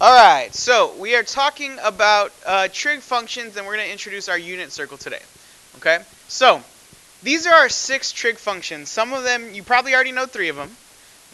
Alright, so we are talking about trig functions, and we're going to introduce our unit circle today. Okay, so these are our 6 trig functions. Some of them, you probably already know 3 of them.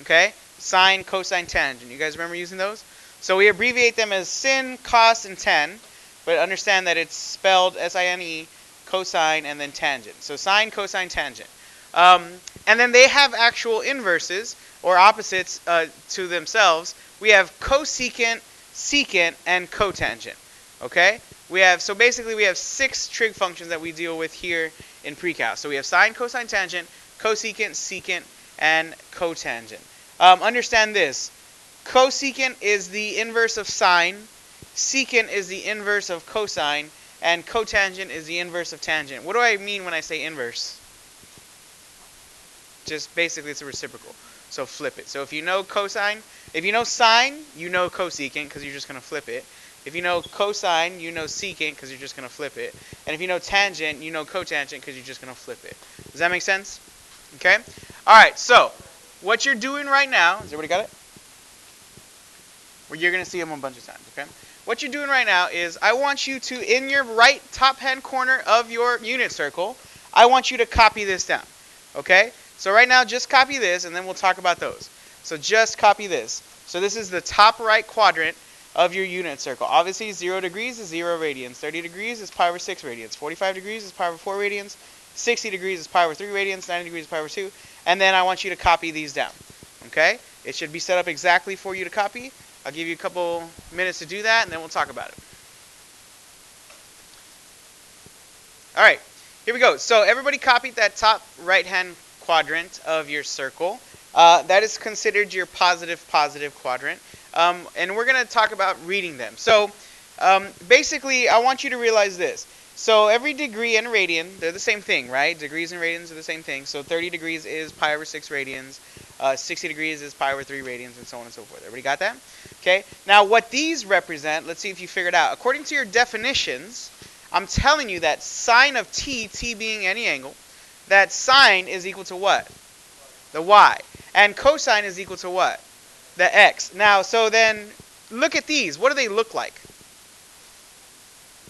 Okay, sine, cosine, tangent. You guys remember using those? So we abbreviate them as sin, cos, and tan, but understand that it's spelled S-I-N-E, cosine, and then tangent. So sine, cosine, tangent. And then they have actual inverses, or opposites to themselves. We have cosecant, secant, and cotangent. Okay? So basically we have 6 trig functions that we deal with here in precalc. So we have sine, cosine, tangent, cosecant, secant, and cotangent. Understand this. Cosecant is the inverse of sine, secant is the inverse of cosine, and cotangent is the inverse of tangent. What do I mean when I say inverse? Just basically it's a reciprocal. So flip it. So if you know cosine, if you know sine, you know cosecant because you're just going to flip it. If you know cosine, you know secant because you're just going to flip it. And if you know tangent, you know cotangent because you're just going to flip it. Does that make sense? Okay? Alright, so what you're doing right now, has everybody got it? Well, you're going to see them a bunch of times, okay? What you're doing right now is I want you to, in your right top hand corner of your unit circle, I want you to copy this down, okay? So right now, just copy this, and then we'll talk about those. So just copy this. So this is the top right quadrant of your unit circle. Obviously, 0 degrees is 0 radians. 30 degrees is pi over 6 radians. 45 degrees is pi over 4 radians. 60 degrees is pi over 3 radians. 90 degrees is pi over 2. And then I want you to copy these down. Okay? It should be set up exactly for you to copy. I'll give you a couple minutes to do that, and then we'll talk about it. All right. Here we go. So everybody copied that top right-hand quadrant of your circle. That is considered your positive quadrant. And we're going to talk about reading them. So basically, I want you to realize this. So every degree and radian, they're the same thing, right? Degrees and radians are the same thing. So 30 degrees is pi over 6 radians. 60 degrees is pi over 3 radians, and so on and so forth. Everybody got that? Okay. Now, what these represent, let's see if you figured out. According to your definitions, I'm telling you that sine of t, t being any angle, that sine is equal to what? The y. And cosine is equal to what? The x. Now, so then, look at these. What do they look like?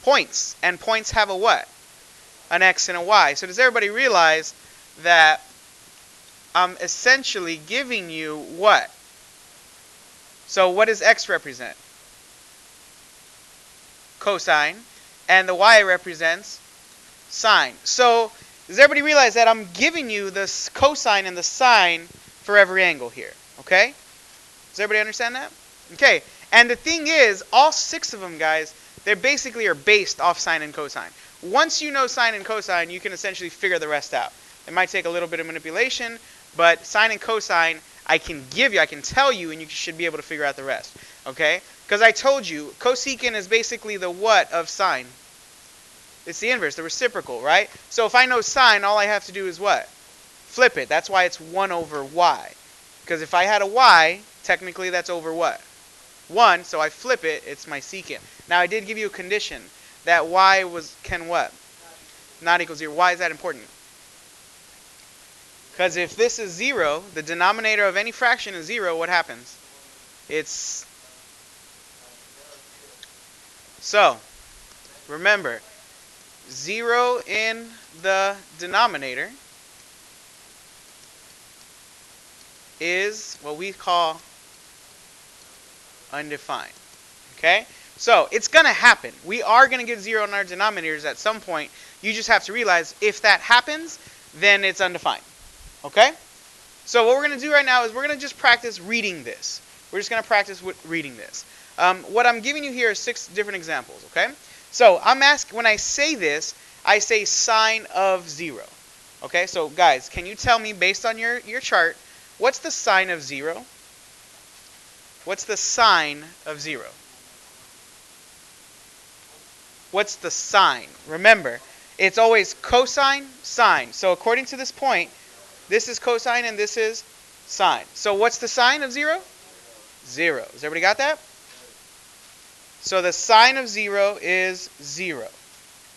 Points. And points have a what? An x and a y. So does everybody realize that I'm essentially giving you what? So what does x represent? Cosine. And the y represents sine. So does everybody realize that I'm giving you the cosine and the sine for every angle here? Okay? Does everybody understand that? Okay. And the thing is, all 6 of them, guys, they basically are based off sine and cosine. Once you know sine and cosine, you can essentially figure the rest out. It might take a little bit of manipulation, but sine and cosine, I can give you, I can tell you, and you should be able to figure out the rest. Okay? Because I told you, cosecant is basically the what of sine? It's the inverse, the reciprocal, right? So if I know sine, all I have to do is what? Flip it. That's why it's 1 over y. Because if I had a y, technically that's over what? 1, so I flip it, it's my secant. Now I did give you a condition that y can what? Not equal 0. Why is that important? Because if this is 0, the denominator of any fraction is 0, what happens? It's... So, remember, 0 in the denominator is what we call undefined. Okay? So, it's going to happen. We are going to get 0 in our denominators at some point. You just have to realize if that happens, then it's undefined. Okay? So, what we're going to do right now is we're going to just practice reading this. We're just going to practice with reading this. What I'm giving you here are 6 different examples. Okay? So, I'm asking, when I say this, I say sine of 0. Okay? So, guys, can you tell me, based on your chart, what's the sine of 0? What's the sine of 0? What's the sine? Remember, it's always cosine, sine. So according to this point, this is cosine and this is sine. So what's the sine of 0? 0. Has everybody got that? So the sine of 0 is 0.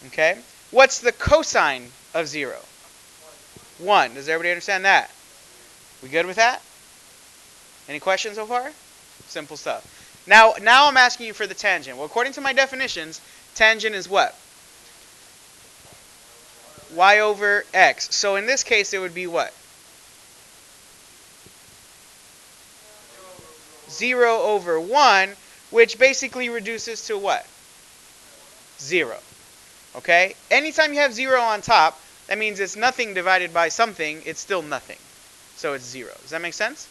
Okay? What's the cosine of 0? 1. Does everybody understand that? We good with that? Any questions so far? Simple stuff. Now I'm asking you for the tangent. Well, according to my definitions, tangent is what? Y over x. So in this case, it would be what? 0 over 1, which basically reduces to what? 0. Okay? Anytime you have 0 on top, that means it's nothing divided by something. It's still nothing. So it's 0. Does that make sense?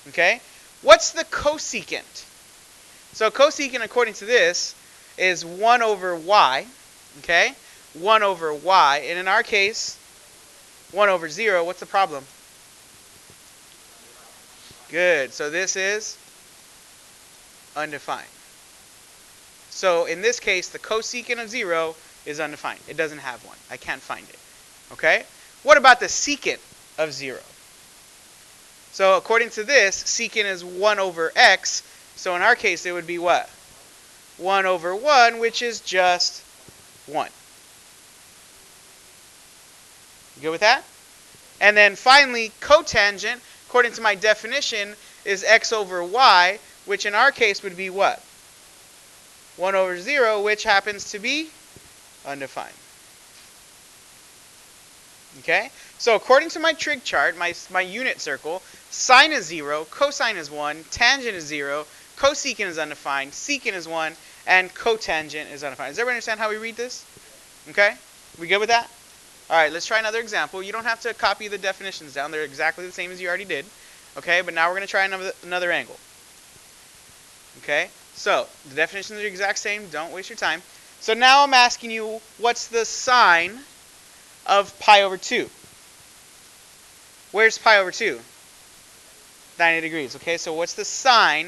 Okay? What's the cosecant? So cosecant, according to this, is 1 over y. Okay? 1 over y. And in our case, 1 over 0. What's the problem? Good. So this is undefined. So in this case, the cosecant of 0 is undefined. It doesn't have one. I can't find it. Okay? What about the secant of 0? So according to this, secant is 1 over x. So in our case, it would be what? 1 over 1, which is just 1. You good with that? And then finally, cotangent, according to my definition, is x over y, which in our case would be what? 1 over 0, which happens to be undefined. Okay? So according to my trig chart, my unit circle, sine is 0, cosine is 1, tangent is 0, cosecant is undefined, secant is 1, and cotangent is undefined. Does everybody understand how we read this? Okay? We good with that? Alright, let's try another example. You don't have to copy the definitions down. They're exactly the same as you already did. Okay? But now we're going to try another angle. Okay? So, the definitions are the exact same. Don't waste your time. So now I'm asking you, what's the sine of pi over 2? Where's pi over 2? 90 degrees. Okay, so what's the sine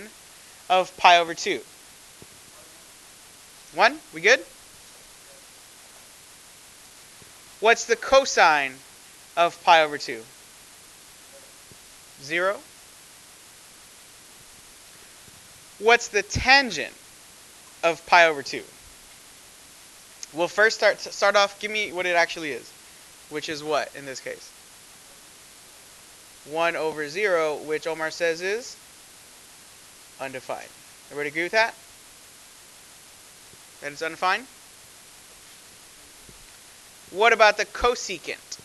of pi over 2? 1? We good? What's the cosine of pi over 2? 0. What's the tangent of pi over 2? We'll first start off, give me what it actually is. Which is what in this case? 1 over 0, which Omar says is undefined. Everybody agree with that? That it's undefined? What about the cosecant?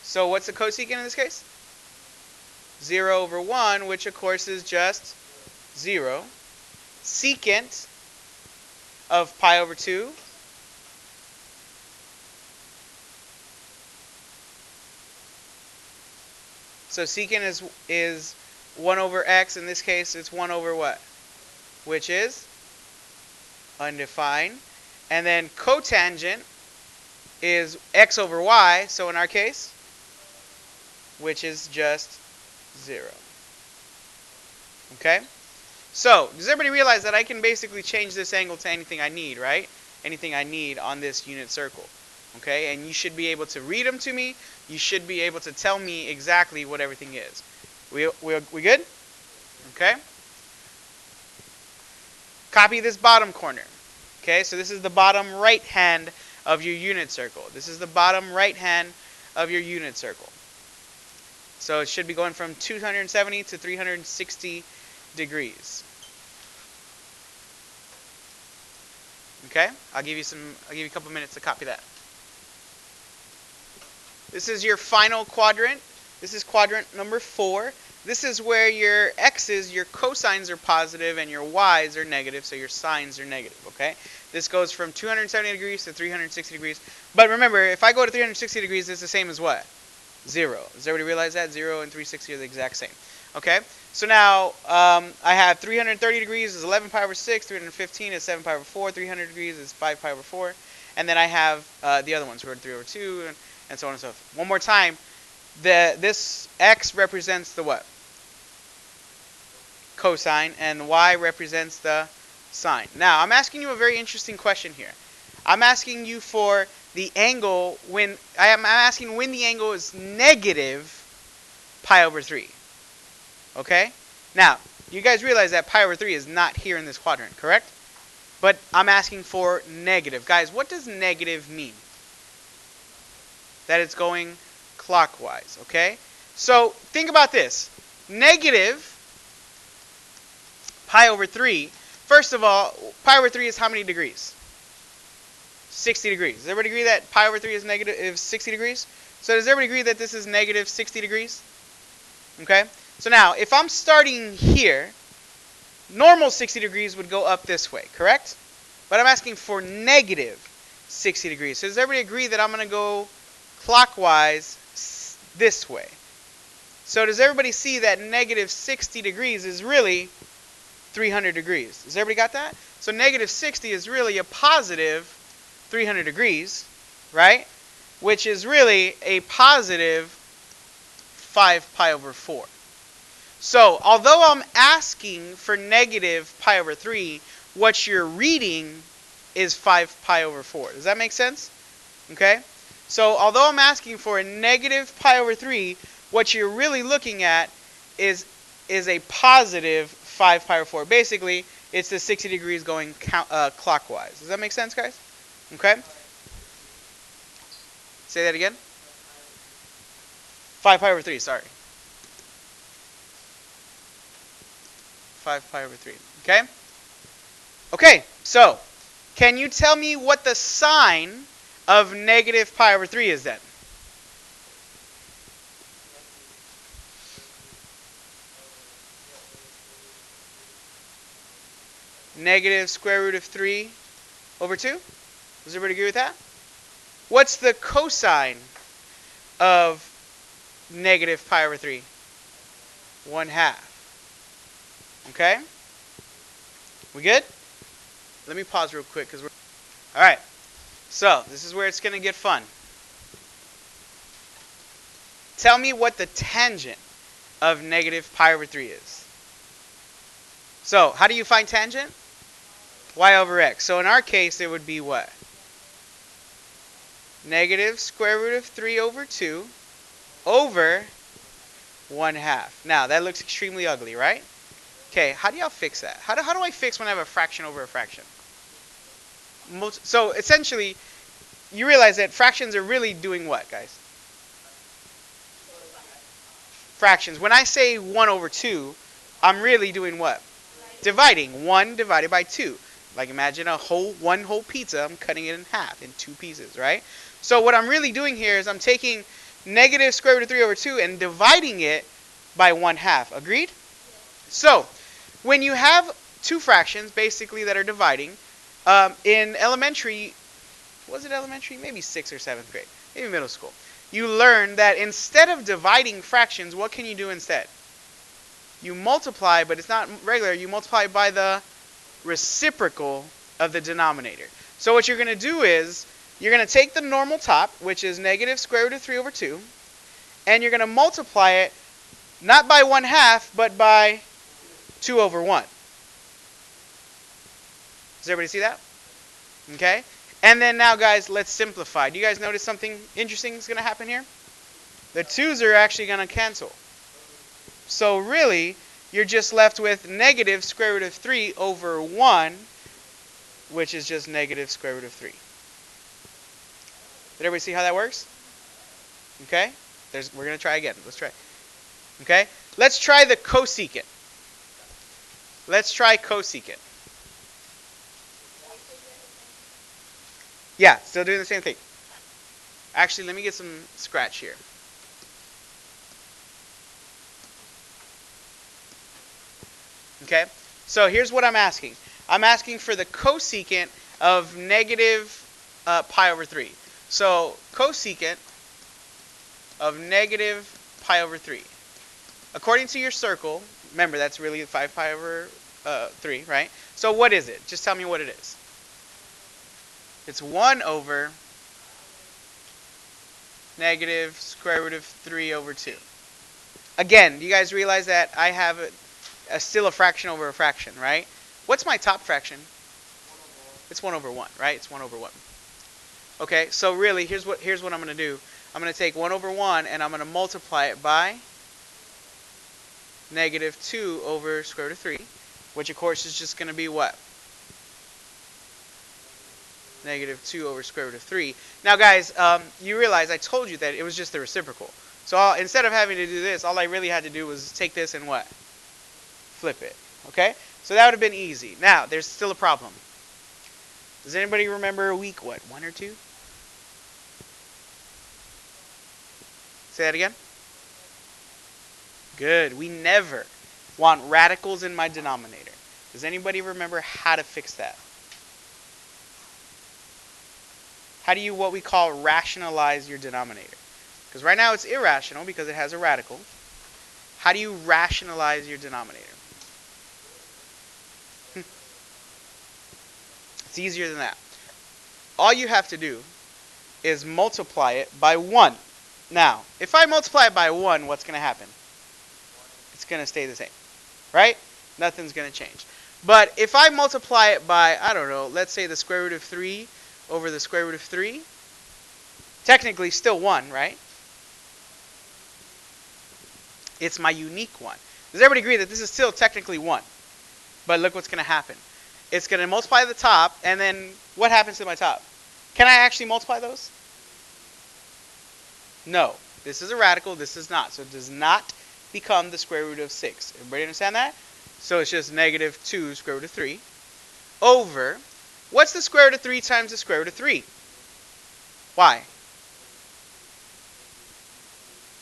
So what's the cosecant in this case? 0 over 1, which of course is just 0. Secant of pi over 2. So secant is 1 over x. In this case, it's 1 over what? Which is undefined. And then cotangent is x over y. So in our case, which is just 0. Okay? So, does everybody realize that I can basically change this angle to anything I need, right? Anything I need on this unit circle. Okay? And you should be able to read them to me. You should be able to tell me exactly what everything is. We good? Okay? Copy this bottom corner. Okay? So this is the bottom right hand of your unit circle. This is the bottom right hand of your unit circle. So it should be going from 270 to 360 degrees. Okay? I'll give you a couple minutes to copy that. This is your final quadrant. This is quadrant number 4. This is where your x's, your cosines are positive and your y's are negative, so your sines are negative, okay? This goes from 270 degrees to 360 degrees. But remember, if I go to 360 degrees, it's the same as what? 0. Does everybody realize that? 0 and 360 are the exact same. Okay? So now, I have 330 degrees is 11 pi over 6, 315 is 7 pi over 4, 300 degrees is 5 pi over 4. And then I have the other ones, 3 over 2, and so on and so forth. One more time, this x represents the what? Cosine, and y represents the sine. Now, I'm asking you a very interesting question here. I'm asking you for the angle when I'm asking when the angle is negative pi over 3. Okay? Now, you guys realize that pi over 3 is not here in this quadrant, correct? But I'm asking for negative. Guys, what does negative mean? That it's going clockwise, okay? So, think about this. negative pi over 3. First of all, pi over 3 is how many degrees? 60 degrees. Does everybody agree that pi over 3 is 60 degrees? So does everybody agree that this is negative 60 degrees? Okay? So now, if I'm starting here, normal 60 degrees would go up this way, correct? But I'm asking for negative 60 degrees. So does everybody agree that I'm going to go clockwise this way? So does everybody see that negative 60 degrees is really 300 degrees? Does everybody got that? So negative 60 is really a positive 300 degrees, right? Which is really a positive 5 pi over 4. So although I'm asking for negative pi over 3, what you're reading is 5 pi over 4. Does that make sense? Okay? So although I'm asking for a negative pi over 3, what you're really looking at is a positive 5 pi over 4. Basically, it's the 60 degrees going clockwise. Does that make sense, guys? Okay? Say that again. 5 pi over 3, sorry. 5 pi over 3. Okay? Okay, so can you tell me what the sign of negative pi over 3 is then? Negative square root of 3 over 2? Does everybody agree with that? What's the cosine of negative pi over 3? 1/2. Okay? We good? Let me pause real quick because we're... Alright. So, this is where it's going to get fun. Tell me what the tangent of negative pi over 3 is. So, how do you find tangent? Y over x. So, in our case, it would be what? Negative square root of 3 over 2 over 1/2. Now, that looks extremely ugly, right? Okay, how do y'all fix that? How do I fix when I have a fraction over a fraction? So, essentially, you realize that fractions are really doing what, guys? Fractions. When I say 1 over 2, I'm really doing what? Dividing. 1 divided by 2. Like imagine one whole pizza, I'm cutting it in half, in 2 pieces, right? So what I'm really doing here is I'm taking negative square root of 3 over 2 and dividing it by 1/2. Agreed? So, when you have two fractions, basically, that are dividing, in elementary, was it elementary? Maybe 6th or 7th grade. Maybe middle school. You learn that instead of dividing fractions, what can you do instead? You multiply, but it's not regular. You multiply by the reciprocal of the denominator. So what you're going to do is, you're going to take the normal top, which is negative square root of 3 over 2, and you're going to multiply it not by 1/2, but by 2 over 1. Does everybody see that? Okay? And then now, guys, let's simplify. Do you guys notice something interesting is going to happen here? The 2's are actually going to cancel. So really, you're just left with negative square root of 3 over 1, which is just negative square root of 3. Did everybody see how that works? Okay? We're going to try again. Let's try. Okay? Let's try the cosecant. Let's try cosecant. Yeah, still doing the same thing. Actually, let me get some scratch here. Okay? So here's what I'm asking. I'm asking for the cosecant of negative pi over 3. So cosecant of negative pi over 3. According to your circle, remember that's really 5 pi over 3, right? So what is it? Just tell me what it is. It's 1 over negative square root of 3 over 2. Again, do you guys realize that I have still a fraction over a fraction, right? What's my top fraction? It's 1 over 1, right? It's 1 over 1. Okay, so really, here's what I'm going to do. I'm going to take 1 over 1 and I'm going to multiply it by negative 2 over square root of 3, which of course is just going to be what? Negative 2 over square root of 3. Now guys, you realize I told you that it was just the reciprocal. So instead of having to do this, all I really had to do was take this and what? Flip it. Okay? So that would have been easy. Now, there's still a problem. Does anybody remember week what? 1 or 2? Say that again. Good. We never want radicals in my denominator. Does anybody remember how to fix that? How do you what we call rationalize your denominator? Because right now it's irrational because it has a radical. How do you rationalize your denominator? It's easier than that. All you have to do is multiply it by 1. Now, if I multiply it by 1, what's going to happen? It's going to stay the same, right? Nothing's going to change. But if I multiply it by, I don't know, let's say the square root of 3 over the square root of 3, technically still 1, right? It's my unique one. Does everybody agree that this is still technically 1? But look what's going to happen. It's going to multiply the top, and then what happens to my top? Can I actually multiply those? No. This is a radical, this is not. So it does not become the square root of 6. Everybody understand that? So it's just negative 2 square root of 3 over, what's the square root of 3 times the square root of 3? Why?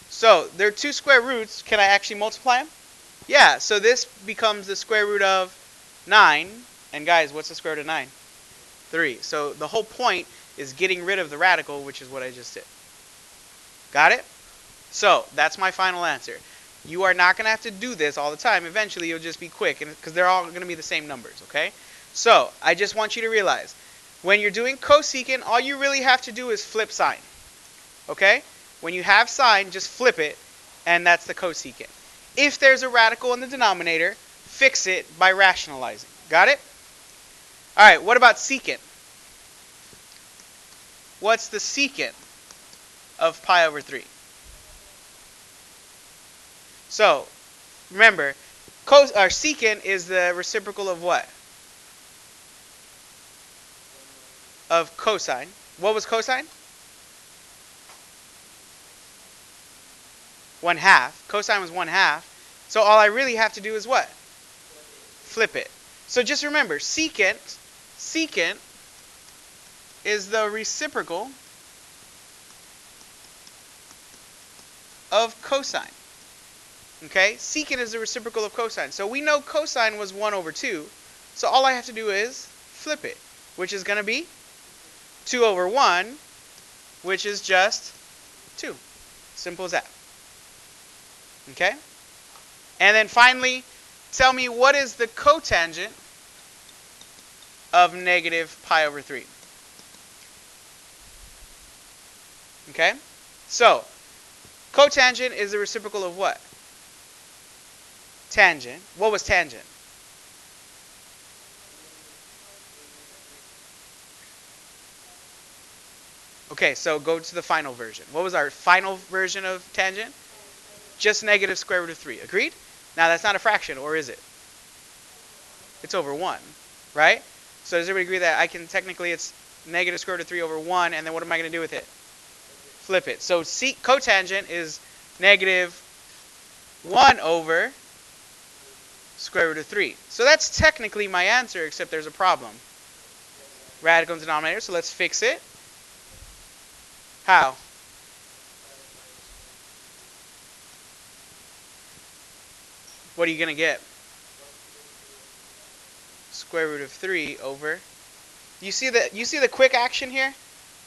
So there are 2 square roots. Can I actually multiply them? Yeah, so this becomes the square root of 9. And guys, what's the square root of 9? 3. So the whole point is getting rid of the radical, which is what I just did. Got it? So that's my final answer. You are not going to have to do this all the time. Eventually, you'll just be quick because they're all going to be the same numbers, okay? So I just want you to realize, when you're doing cosecant, all you really have to do is flip sign, okay? When you have sign, just flip it, and that's the cosecant. If there's a radical in the denominator, fix it by rationalizing. Got it? All right, what about secant? What's the secant of pi over 3? So, remember, secant is the reciprocal of what? Of cosine. What was cosine? 1/2. Cosine was 1/2. So all I really have to do is what? Flip it. So just remember, secant is the reciprocal of cosine. Okay? Secant is the reciprocal of cosine. So we know cosine was 1 over 2. So all I have to do is flip it, which is going to be 2 over 1, which is just 2. Simple as that. Okay? And then finally, tell me what is the cotangent of negative pi over 3. Okay? So, cotangent is the reciprocal of what? Tangent. What was tangent? Okay, so go to the final version. What was our final version of tangent? Just negative square root of 3. Agreed? Now that's not a fraction, or is it? It's over 1, right? So does everybody agree that I can technically, it's negative square root of 3 over 1, and then what am I going to do with it? Flip it. So cotangent is negative 1 over square root of 3. So that's technically my answer, except there's a problem. Radical in denominator, so let's fix it. How? What are you going to get? Square root of 3 over. You see the quick action here?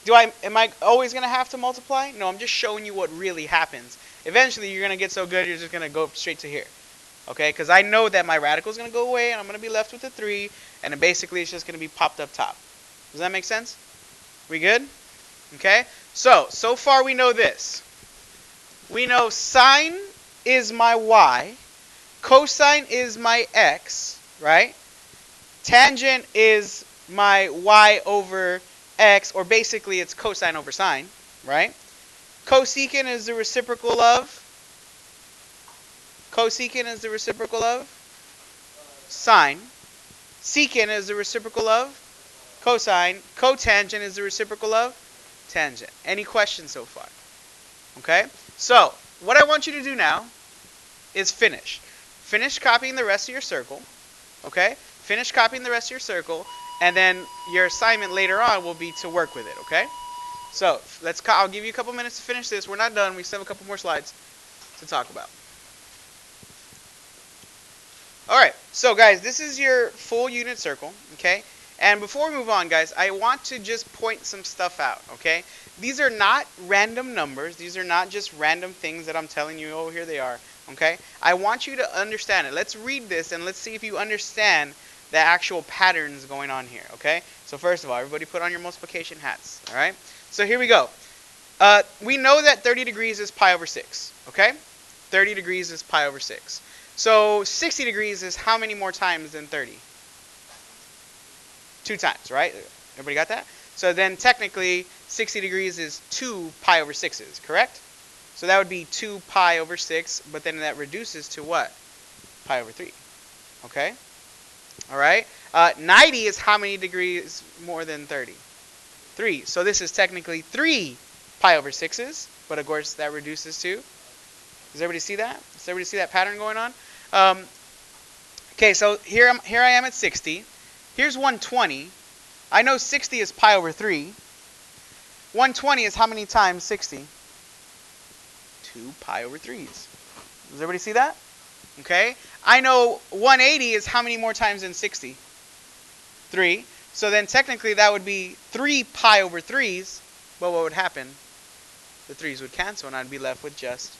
Am I always going to have to multiply? No, I'm just showing you what really happens. Eventually, you're going to get so good, you're just going to go straight to here. Okay? Because I know that my radical is going to go away, and I'm going to be left with a 3, and then basically it's just going to be popped up top. Does that make sense? We good? Okay? So far we know this. We know sine is my y. Cosine is my x, right? Tangent is my y over x, or basically it's cosine over sine, right? Cosecant is the reciprocal of? Cosecant is the reciprocal of? Sine. Secant is the reciprocal of? Cosine. Cotangent is the reciprocal of? Tangent. Any questions so far? Okay? So, what I want you to do now is finish. Finish copying the rest of your circle, okay? Finish copying the rest of your circle, and then your assignment later on will be to work with it, okay? So I'll give you a couple minutes to finish this. We're not done. We still have a couple more slides to talk about. All right, so guys, this is your full unit circle, okay? And before we move on, guys, I want to just point some stuff out, okay? These are not random numbers. These are not just random things that I'm telling you, oh, here they are, okay? I want you to understand it. Let's read this and let's see if you understand the actual patterns going on here, okay? So first of all, everybody put on your multiplication hats, all right? So here we go. We know that 30 degrees is pi over 6, okay? 30 degrees is pi over 6. So 60 degrees is how many more times than 30? 2 times, right? Everybody got that? So then technically 60 degrees is 2 pi over 6's, correct? So that would be 2 pi over 6, but then that reduces to what? Pi over 3. Okay? All right? 90 is how many degrees more than 30? 3. So this is technically 3 pi over 6's, but of course that reduces to. Does everybody see that? Does everybody see that pattern going on? Okay, so here I am at 60. Here's 120. I know 60 is pi over 3. 120 is how many times 60? 2 pi over 3's. Does everybody see that? Okay. I know 180 is how many more times than 60? 3. So then technically that would be 3 pi over 3's. But what would happen? The 3's would cancel and I'd be left with just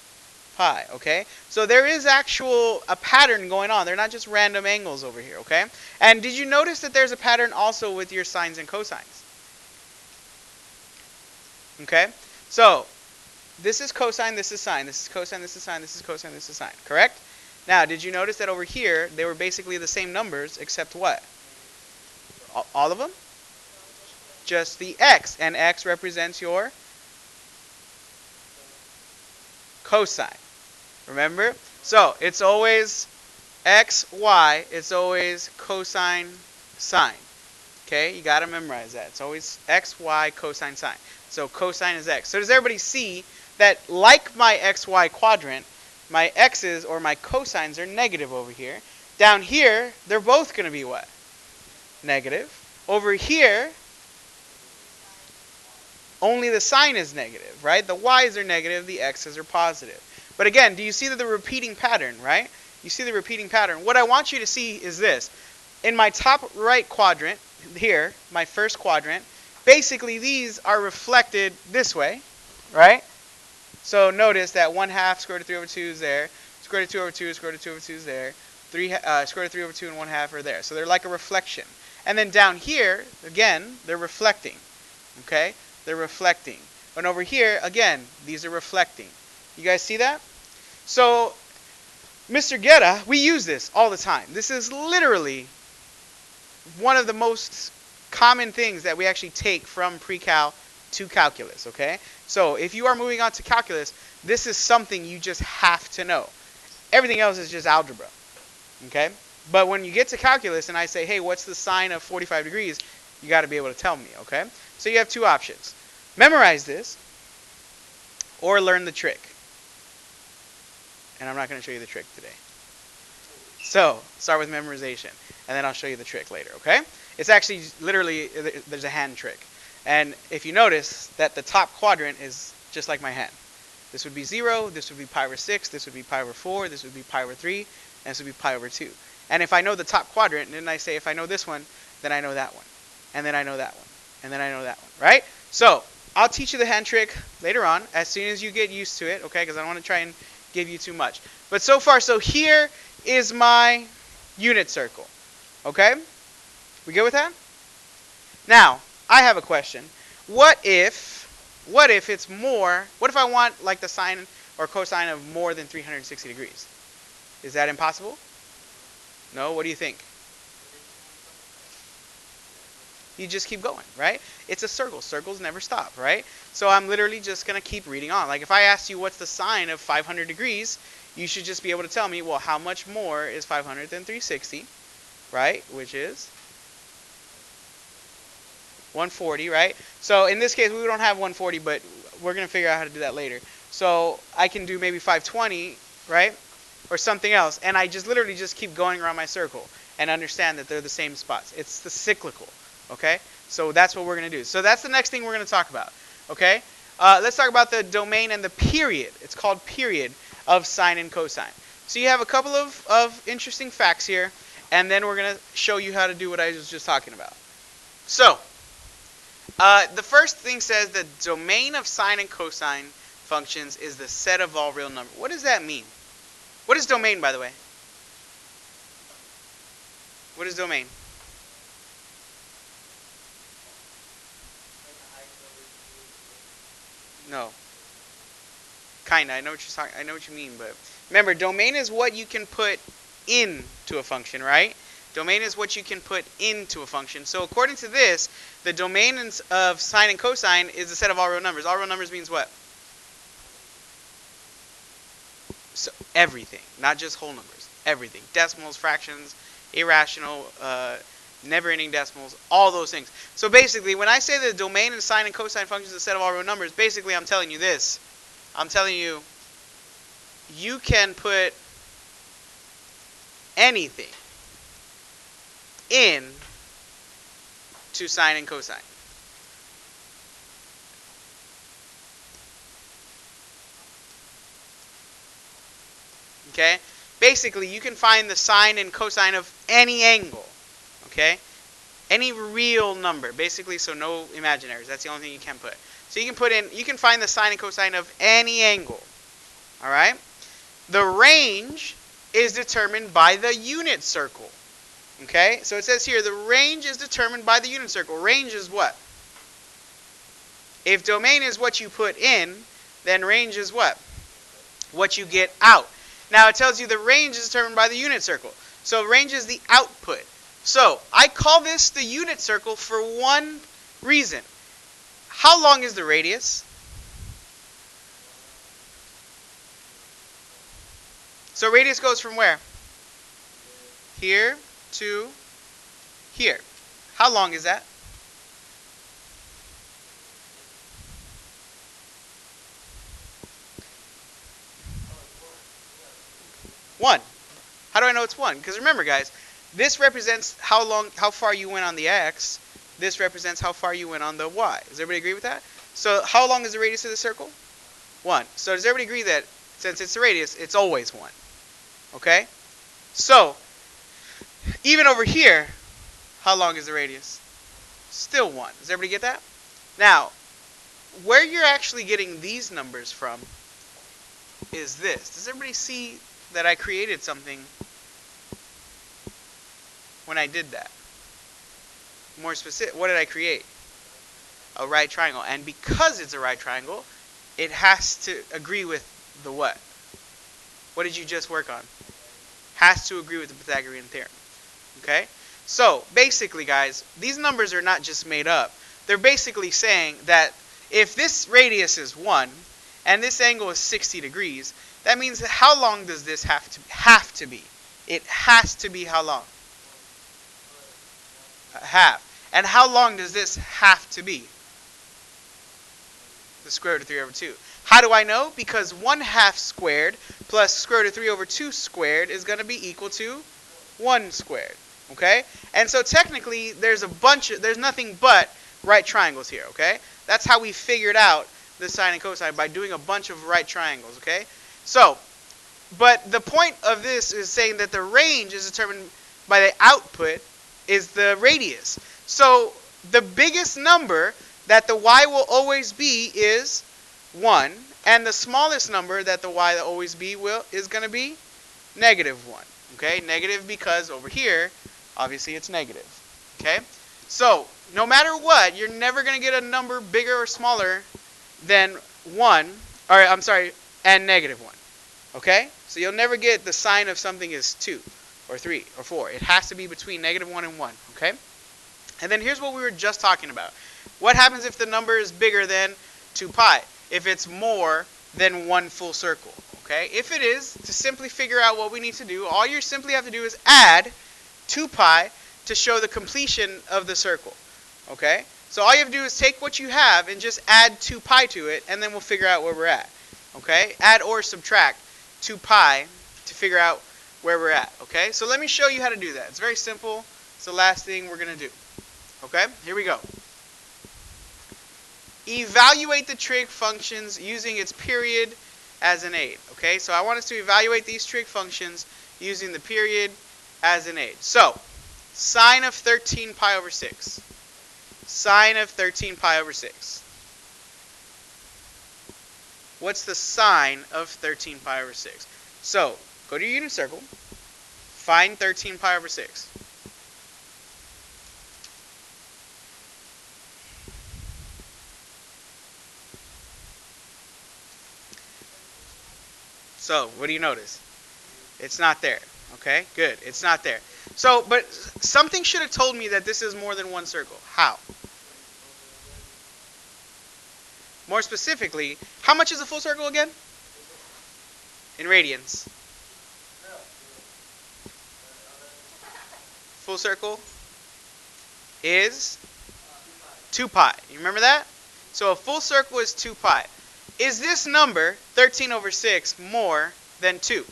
pi, okay? So there is a pattern going on. They're not just random angles over here, okay? And did you notice that there's a pattern also with your sines and cosines? Okay? So this is cosine, this is sine, this is cosine, this is sine, this is cosine, this is sine, correct? Now, did you notice that over here they were basically the same numbers except what? All of them? Just the x, and x represents your cosine. Remember? So it's always x, y. It's always cosine, sine. Okay? You got to memorize that. It's always x, y, cosine, sine. So cosine is x. So does everybody see that like my xy quadrant, my x's or my cosines are negative over here. Down here, they're both going to be what? Negative. Over here, only the sine is negative, right? The y's are negative, the x's are positive. But again, do you see the repeating pattern, right? You see the repeating pattern. What I want you to see is this. In my top right quadrant, here, my first quadrant, basically these are reflected this way, right? So notice that 1/2 square root of 3 over 2 is there. Square root of 2 over 2, square root of 2 over 2 is there. Square root of 3 over 2 and 1/2 are there. So they're like a reflection. And then down here, again, they're reflecting. Okay? They're reflecting. And over here, again, these are reflecting. You guys see that? So, Mr. Guerra, we use this all the time. This is literally one of the most common things that we actually take from pre-cal to calculus, okay? So, if you are moving on to calculus, this is something you just have to know. Everything else is just algebra, okay? But when you get to calculus and I say, hey, what's the sine of 45 degrees? You got to be able to tell me, okay? So you have two options. Memorize this or learn the trick. And I'm not going to show you the trick today. So, start with memorization, and then I'll show you the trick later, okay? It's actually literally, there's a hand trick. And if you notice that the top quadrant is just like my hand. This would be 0, this would be pi over 6, this would be pi over 4, this would be pi over 3, and this would be pi over 2. And if I know the top quadrant, then I say if I know this one, then I know that one. And then I know that one. And then I know that one, right? So, I'll teach you the hand trick later on, as soon as you get used to it, okay? Because I don't want to try and give you too much. But so far, so here is my unit circle, okay? We good with that? Now, I have a question. What if it's more, what if I want like the sine or cosine of more than 360 degrees? Is that impossible? No? What do you think? You just keep going, right? It's a circle. Circles never stop, right? So I'm literally just going to keep reading on. Like if I asked you what's the sine of 500 degrees, you should just be able to tell me, well, how much more is 500 than 360, right? Which is 140, right? So in this case, we don't have 140, but we're going to figure out how to do that later. So I can do maybe 520, right? Or something else. And I just literally just keep going around my circle and understand that they're the same spots. It's the cyclical, okay? So that's what we're going to do. So that's the next thing we're going to talk about, okay? Let's talk about the domain and the period. It's called period of sine and cosine. So you have a couple of interesting facts here, and then we're going to show you how to do what I was just talking about. So, the first thing says the domain of sine and cosine functions is the set of all real numbers. What does that mean? What is domain, by the way? What is domain? No. Kinda. I know what you're talking. I know what you mean, but remember, domain is what you can put into a function, right? Domain is what you can put into a function. So according to this, the domain of sine and cosine is the set of all real numbers. All real numbers means what? So everything, not just whole numbers. Everything. Decimals, fractions, irrational, never-ending decimals, all those things. So basically, when I say the domain and sine and cosine functions is a set of all real numbers, basically I'm telling you this. I'm telling you, you can put anything in to sine and cosine. Okay? Basically, you can find the sine and cosine of any angle. Okay? Any real number, basically, so no imaginaries. That's the only thing you can put. So you can find the sine and cosine of any angle. All right? The range is determined by the unit circle. Okay? So it says here the range is determined by the unit circle. Range is what? If domain is what you put in, then range is what? What you get out. Now it tells you the range is determined by the unit circle. So range is the output. So I call this the unit circle for one reason. How long is the radius? So radius goes from where? Here to here. How long is that? One. How do I know it's one? Because remember, guys, this represents how far you went on the x. This represents how far you went on the y. Does everybody agree with that? So how long is the radius of the circle? 1. So does everybody agree that since it's the radius, it's always 1? Okay? So, even over here, how long is the radius? Still 1. Does everybody get that? Now, where you're actually getting these numbers from is this. Does everybody see that I created something when I did that? More specific, what did I create? A right triangle. And because it's a right triangle, it has to agree with the what? What did you just work on? Has to agree with the Pythagorean theorem. Okay? So, basically, guys, these numbers are not just made up. They're basically saying that if this radius is 1 and this angle is 60 degrees, that means that how long does this have to be? It has to be how long? Half. And how long does this have to be? The square root of 3 over 2. How do I know? Because 1/2 squared plus square root of 3 over 2 squared is going to be equal to 1 squared. Okay? And so technically, there's nothing but right triangles here. Okay? That's how we figured out the sine and cosine, by doing a bunch of right triangles. Okay? So, but the point of this is saying that the range is determined by the output is the radius. So the biggest number that the y will always be is 1, and the smallest number that the y will always be is going to be -1. Okay, negative because over here, obviously it's negative. Okay, so no matter what, you're never going to get a number bigger or smaller than 1, or I'm sorry, and -1. Okay, so you'll never get the sign of something is 2 or 3 or 4. It has to be between -1 and 1. Okay. And then here's what we were just talking about. What happens if the number is bigger than 2 pi? If it's more than 1 full circle. Okay? If it is, to simply figure out what we need to do, all you simply have to do is add 2 pi to show the completion of the circle. Okay? So all you have to do is take what you have and just add 2 pi to it, and then we'll figure out where we're at. Okay? Add or subtract 2 pi to figure out where we're at. Okay? So let me show you how to do that. It's very simple. It's the last thing we're going to do. Okay? Here we go. Evaluate the trig functions using its period as an aid. Okay? So I want us to evaluate these trig functions using the period as an aid. So, sine of 13 pi over 6. Sine of 13 pi over 6. What's the sine of 13 pi over 6? So, go to your unit circle. Find 13 pi over 6. So, what do you notice? It's not there. Okay, good. It's not there. So, but something should have told me that this is more than one circle. How? More specifically, how much is a full circle again? In radians. Full circle is 2 pi. You remember that? So a full circle is 2 pi. Is this number, 13 over 6, more than 2?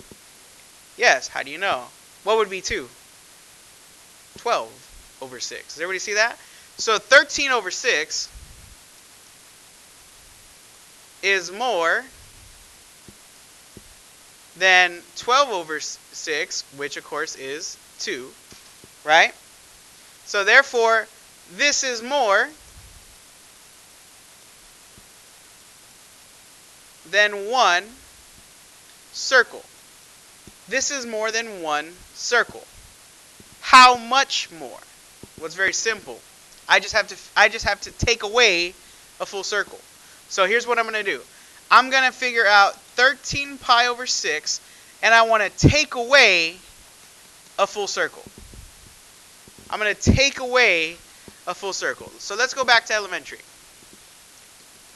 Yes. How do you know? What would be 2? 12 over 6. Does everybody see that? So 13 over 6 is more than 12 over 6, which of course is 2, right? So therefore, this is more than one circle. This is more than one circle. How much more? Well, it's very simple. I just have to take away a full circle. So here's what I'm going to do. I'm going to figure out 13 pi over 6, and I want to take away a full circle. I'm going to take away a full circle. So let's go back to elementary.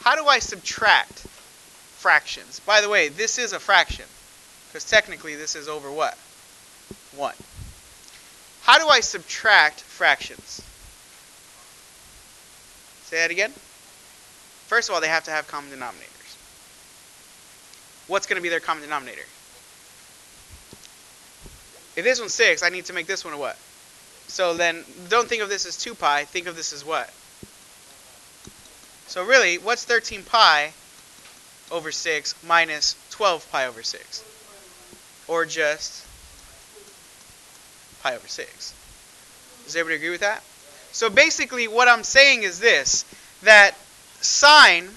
How do I subtract fractions? By the way, this is a fraction, because technically this is over what? 1. How do I subtract fractions? Say that again. First of all, they have to have common denominators. What's going to be their common denominator? If this one's 6, I need to make this one a what? So then, don't think of this as 2 pi, think of this as what? So really, what's 13 pi over 6 minus 12 pi over 6? Or just pi over 6. Does everybody agree with that? So basically, what I'm saying is this, that sine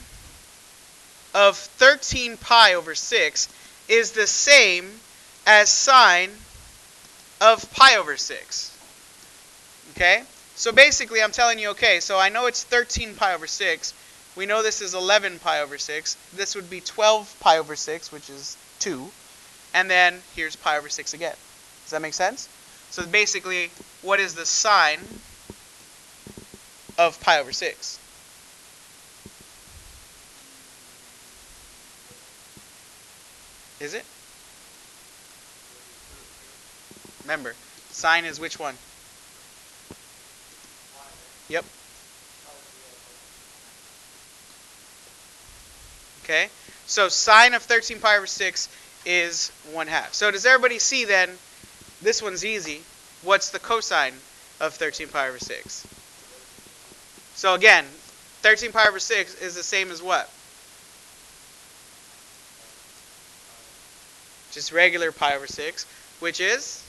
of 13 pi over 6 is the same as sine of pi over 6. Okay? So basically, I'm telling you, okay, so I know it's 13 pi over 6. We know this is 11 pi over 6. This would be 12 pi over 6, which is 2. And then here's pi over 6 again. Does that make sense? So basically, what is the sine of pi over 6? Is it? Remember, sine is which one? Yep. Okay, so sine of 13 pi over 6 is 1/2. So does everybody see then, this one's easy, what's the cosine of 13 pi over 6? So again, 13 pi over 6 is the same as what? Just regular pi over 6, which is?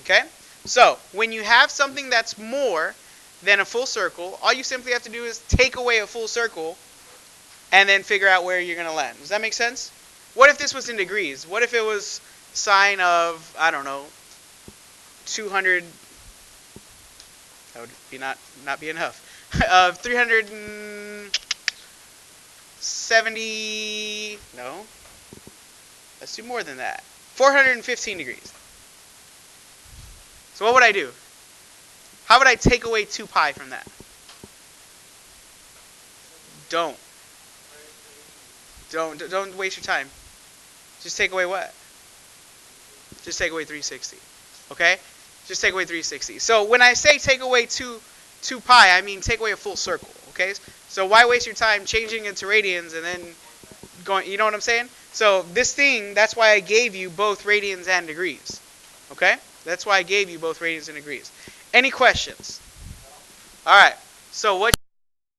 Okay, so when you have something that's more than a full circle, all you simply have to do is take away a full circle and then figure out where you're going to land. Does that make sense? What if this was in degrees? What if it was sine of, I don't know, 200, that would be not be enough, of 370, no, let's do more than that, 415 degrees. So what would I do? How would I take away 2 pi from that? Don't waste your time. Just take away what? Just take away 360. Okay? Just take away 360. So when I say take away 2 pi, I mean take away a full circle. Okay? So why waste your time changing it to radians and then going, you know what I'm saying? So this thing, that's why I gave you both radians and degrees. Okay? That's why I gave you both radians and degrees. Any questions? All right. So what